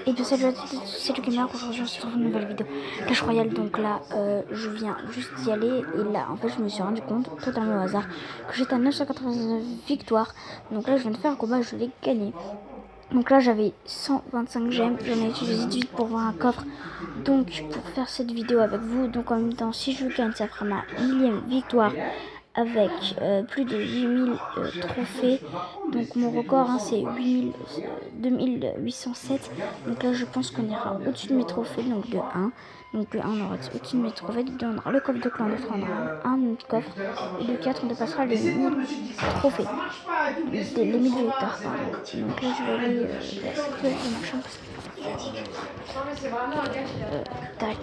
Et bien salut à tous, c'est le gamer. Aujourd'hui on se retrouve une nouvelle vidéo Clash Royale. Donc là je viens juste d'y aller. Et là en fait je me suis rendu compte totalement au hasard que j'étais à 999 victoires. Donc là je viens de faire un combat, je l'ai gagné. Donc là j'avais 125 gemmes, j'en ai utilisé 18 pour voir un coffre. Donc pour faire cette vidéo avec vous, donc en même temps si je gagne ça fera ma millième victoire avec plus de 8000 trophées. Donc mon record c'est 2807. Donc là je pense qu'on ira au-dessus de mes trophées, donc de 1. Donc le 1 on aura au-dessus de mes trophées, de 2 on aura le coffre de clan, de 3 on aura un autre coffre, et de 4 on dépassera les 1000 trophées, les 1000 victoires pardon. Donc là je vais aller dans ma chambre. Tac,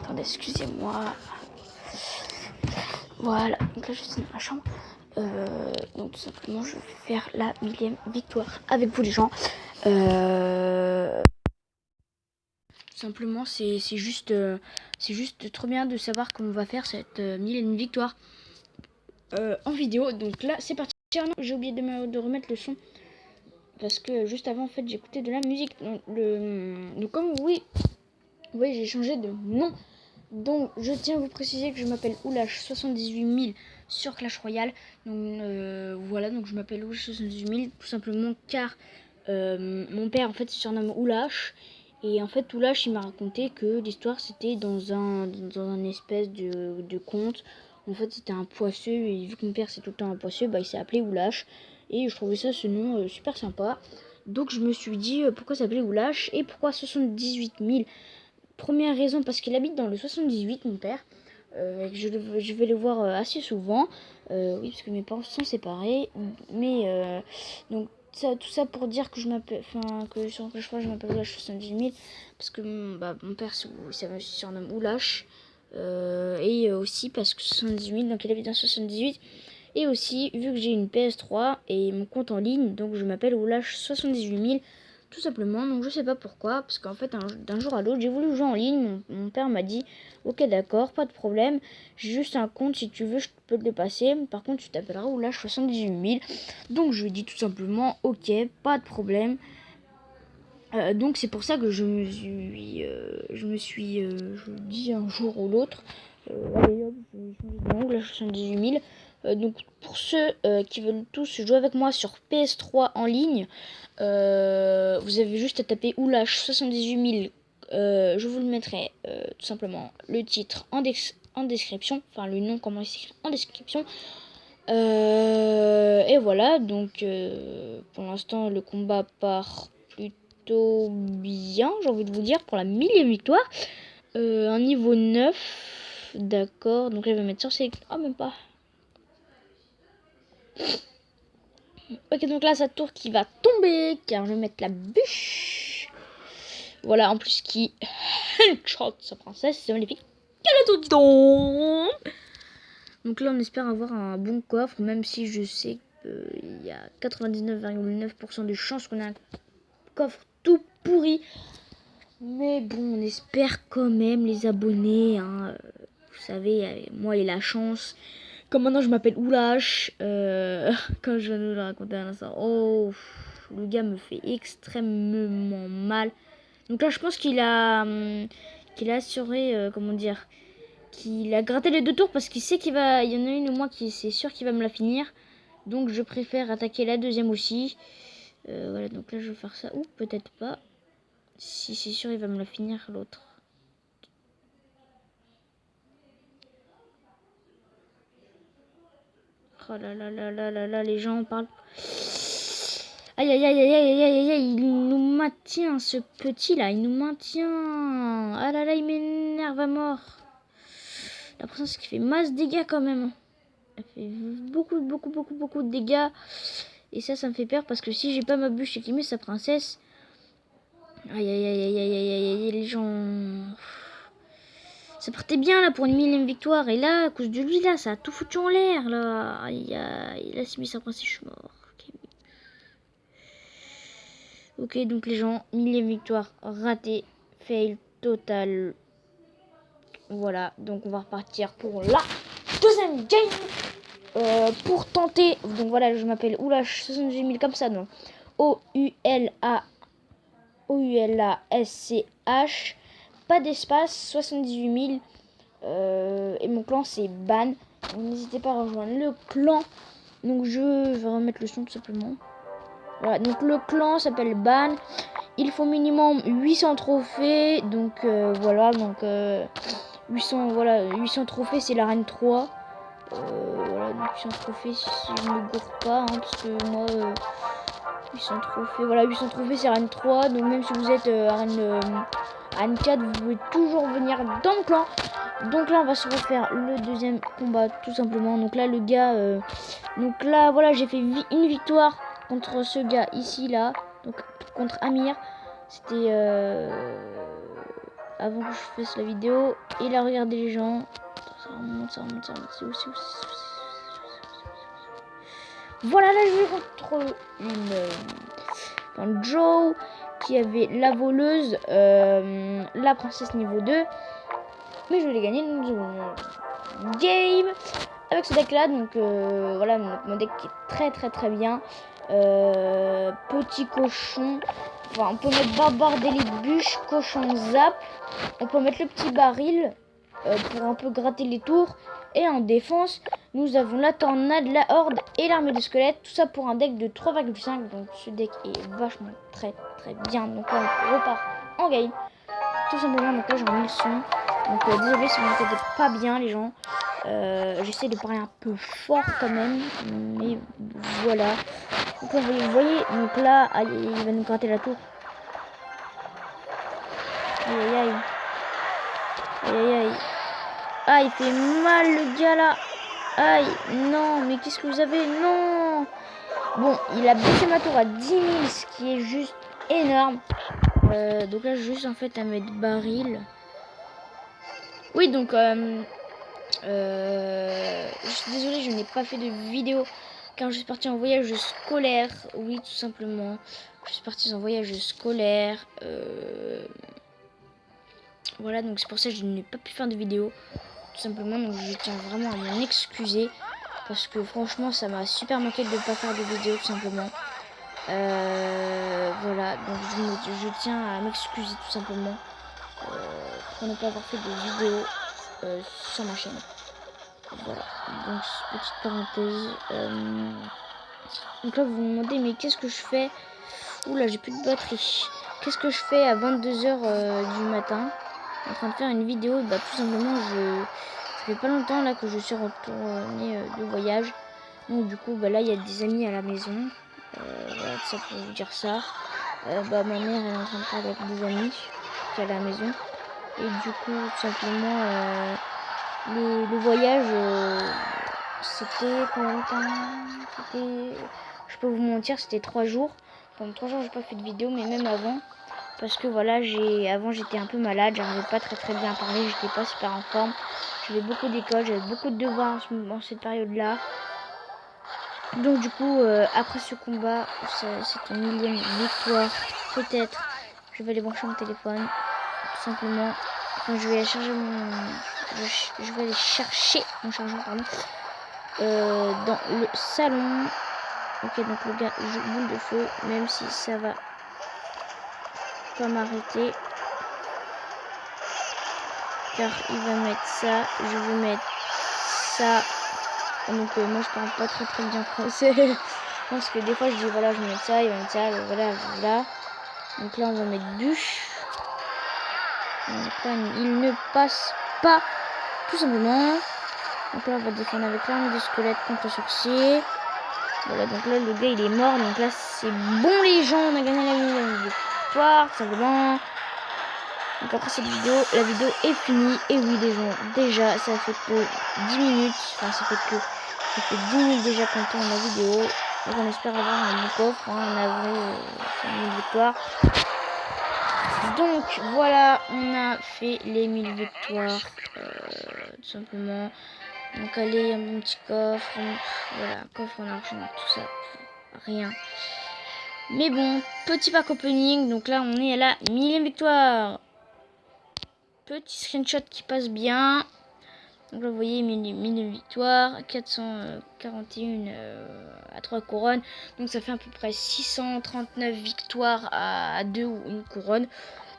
attendez excusez-moi. Voilà, donc là je suis dans ma chambre. Donc tout simplement je vais faire la millième victoire avec vous les gens. Tout simplement c'est juste trop bien de savoir comment on va faire cette millième victoire en vidéo. Donc là c'est parti. J'ai oublié de remettre le son parce que juste avant en fait j'écoutais de la musique. Donc comme oui j'ai changé de nom. Donc je tiens à vous préciser que je m'appelle Oulash 78000 sur Clash Royale. Donc voilà, donc je m'appelle Oulash 78000 tout simplement car mon père en fait se surnomme Oulash. Et en fait Oulash il m'a raconté que l'histoire c'était dans un espèce de conte. En fait c'était un poisseux et vu que mon père c'est tout le temps un poisseux, bah il s'est appelé Oulash. Et je trouvais ça ce nom super sympa. Donc je me suis dit pourquoi s'appeler Oulash et pourquoi 78 000. Première raison, parce qu'il habite dans le 78, mon père. Je vais le voir assez souvent. Oui, parce que mes parents sont séparés. Mais donc tout ça pour dire que je m'appelle, que sur Clash Royale, je m'appelle Oulash 78 000 parce que mon père ça me surnomme Oulash. Et aussi parce que 78 000, donc il habite dans 78. Et aussi, vu que j'ai une PS3 et mon compte en ligne, donc je m'appelle Oulash 78 000. Tout simplement, donc je sais pas pourquoi, parce qu'en fait d'un jour à l'autre j'ai voulu jouer en ligne, mon père m'a dit ok d'accord, pas de problème, j'ai juste un compte, si tu veux je peux te le passer, par contre tu t'appelleras Oulash 78 000, donc je lui ai dit tout simplement ok, pas de problème. Donc c'est pour ça que je me suis dit un jour ou l'autre, allez hop, je vais changer de nom, Oulash 78 000. Donc pour ceux qui veulent tous jouer avec moi sur PS3 en ligne, vous avez juste à taper Oulash 78 000. Je vous le mettrai tout simplement le titre en description, enfin le nom comment il s'écrit en description. Et voilà, donc pour l'instant le combat part plutôt bien, j'ai envie de vous dire, pour la millième victoire. Un niveau 9, d'accord, donc là je vais mettre sur sélection. Oh même pas. Ok, donc là sa tour qui va tomber, car je vais mettre la bûche. Voilà, en plus qui headshot sa princesse, c'est magnifique. Quelle est tout donc. Donc là on espère avoir un bon coffre, même si je sais qu'il y a 99,9% de chances qu'on ait un coffre tout pourri. Mais bon, on espère quand même les abonnés, hein. Vous savez, moi et la chance. Comme maintenant je m'appelle Oulash, quand je viens de le raconter à l'instant, oh, le gars me fait extrêmement mal. Donc là je pense qu'il a assuré, comment dire, qu'il a gratté les deux tours parce qu'il sait il y en a une au moins qui c'est sûr qu'il va me la finir. Donc je préfère attaquer la deuxième aussi. Voilà, donc là je vais faire ça, ou peut-être pas. Si c'est sûr il va me la finir l'autre. Oh là là là là là là, les gens parlent. Aïe aïe aïe aïe aïe aïe aïe, il nous maintient ce petit là, il nous maintient. Ah là là, il m'énerve à mort. La princesse qui fait masse dégâts quand même. Elle fait beaucoup de dégâts. Et ça me fait peur parce que si j'ai pas ma bûche et qu'il met sa princesse. Aïe aïe aïe aïe aïe aïe aïe, les gens. Ça partait bien là pour une millième victoire. Et là, à cause de lui là, ça a tout foutu en l'air là. Aïe aïe, il a mis sa princesse, je suis mort. Ok, donc les gens, millième victoire ratée, fail total. Voilà, donc on va repartir pour la deuxième game. Pour tenter, donc voilà, je m'appelle Oulash 78 000 comme ça, non. Oulash OULASCH, pas d'espace, 78 000. Et mon clan c'est Ban. N'hésitez pas à rejoindre le clan. Donc je vais remettre le son tout simplement. Voilà, donc le clan s'appelle Ban. Il faut minimum 800 trophées. Donc voilà, donc 800 trophées, c'est l'arène 3. Voilà, donc 800 trophées si je ne me gourre pas, hein, parce que moi 800 trophées, voilà, 800 trophées c'est arène 3. Donc même si vous êtes arène 4, vous pouvez toujours venir dans le clan. Donc là on va se refaire le deuxième combat tout simplement. Donc là le gars, donc là voilà, j'ai fait une victoire contre ce gars ici là, donc contre Amir. C'était avant que je fasse la vidéo. Et là regardez les gens, ça remonte, c'est où, voilà, là je vais contre un Joe qui avait la voleuse, la princesse niveau 2. Mais je l'ai gagné dans une game avec ce deck là. Donc voilà, mon deck qui est très bien. Petit cochon. Enfin, on peut mettre barbare d'élite bûche, cochon zap. On peut mettre le petit baril pour un peu gratter les tours. Et en défense, nous avons la tornade, la horde et l'armée de squelettes. Tout ça pour un deck de 3,5. Donc ce deck est vachement très bien. Donc là, on repart en game. Tout simplement, donc là, j'ai remis le son. Donc désolé si vous n'entendez pas bien les gens. J'essaie de parler un peu fort quand même. Mais voilà. Donc là, vous voyez, donc là, il va nous gratter la tour. Aïe. Ah, il fait mal le gars là. Aïe, non, mais qu'est-ce que vous avez? Non. Bon, il a baissé ma tour à 10 000, ce qui est juste énorme. Donc là, juste en fait à mettre baril. Oui, donc je suis désolée, je n'ai pas fait de vidéo car je suis partie en voyage scolaire. Oui, tout simplement. Je suis partie en voyage scolaire. Voilà, donc c'est pour ça que je n'ai pas pu faire de vidéo. Tout simplement, donc je tiens vraiment à m'en excuser. Parce que franchement, ça m'a super manqué de ne pas faire de vidéo, tout simplement. Voilà, donc je tiens à m'excuser tout simplement pour ne pas avoir fait de vidéo sur ma chaîne. Voilà, donc petite parenthèse. Donc là, vous vous demandez, mais qu'est-ce que je fais? Oula, j'ai plus de batterie. Qu'est-ce que je fais à 22 h du matin en train de faire une vidéo? Bah tout simplement, ça fait pas longtemps là que je suis retournée de voyage. Donc du coup, bah là, il y a des amis à la maison. Voilà, ça pour vous dire ça. Bah ma mère elle est en train de parler avec des amis qui est à la maison. Et du coup, tout simplement, le voyage, c'était combien de temps? Je peux vous mentir, c'était 3 jours. Pendant 3 jours, j'ai pas fait de vidéo, mais même avant. Parce que voilà, avant j'étais un peu malade, j'arrivais pas très bien à parler, j'étais pas super en forme. J'avais beaucoup d'école, j'avais beaucoup de devoirs en cette période-là. Donc du coup, après ce combat, c'est une millième victoire. Peut-être, je vais aller brancher mon téléphone, tout simplement. Enfin, je vais aller charger je vais aller chercher mon chargeur, pardon, dans le salon. Ok, donc le gars joue boule de feu, même si ça va pas m'arrêter. Car il va mettre ça, je vais mettre ça. Donc moi je parle pas très bien français. Parce que des fois je dis voilà, je vais mettre ça, il va mettre ça, voilà. Donc là on va mettre bûche. Donc là il ne passe pas, tout simplement. Donc là on va défendre avec l'arme de squelette contre le sorcier. Voilà, donc là le gars il est mort. Donc là c'est bon les gens, on a gagné la victoire, tout simplement. Donc après cette vidéo, la vidéo est finie. Et oui les gens, déjà ça fait que 10 minutes. Enfin ça fait 10 minutes déjà qu'on tourne la vidéo. Donc on espère avoir un bon coffre, hein, un avril, une victoire. Donc voilà, on a fait les 1000 victoires. Tout simplement. Donc allez, un bon petit coffre. Voilà, coffre en argent, tout ça. Rien. Mais bon, petit pack opening. Donc là on est à la 1000e victoire. Petit screenshot qui passe bien. Donc là, vous voyez, 1000 victoires, 441 à 3 couronnes. Donc ça fait à peu près 639 victoires à 2 ou 1 couronne.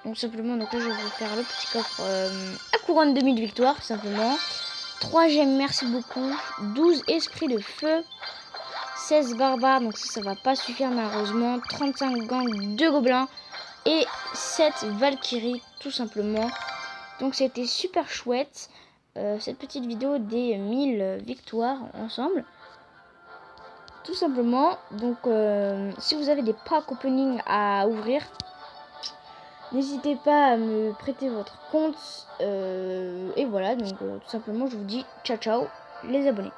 Donc simplement, donc là, je vais vous faire le petit coffre à couronne de 1000 victoires, simplement. 3 gemmes, merci beaucoup. 12 esprits de feu. 16 barbares, donc ça va pas suffire malheureusement. 35 gangs de gobelins. Et 7 valkyries, tout simplement. Donc c'était super chouette. Cette petite vidéo des 1000 victoires ensemble. Tout simplement. Donc si vous avez des packs opening à ouvrir, n'hésitez pas à me prêter votre compte. Et voilà, donc tout simplement je vous dis ciao ciao les abonnés.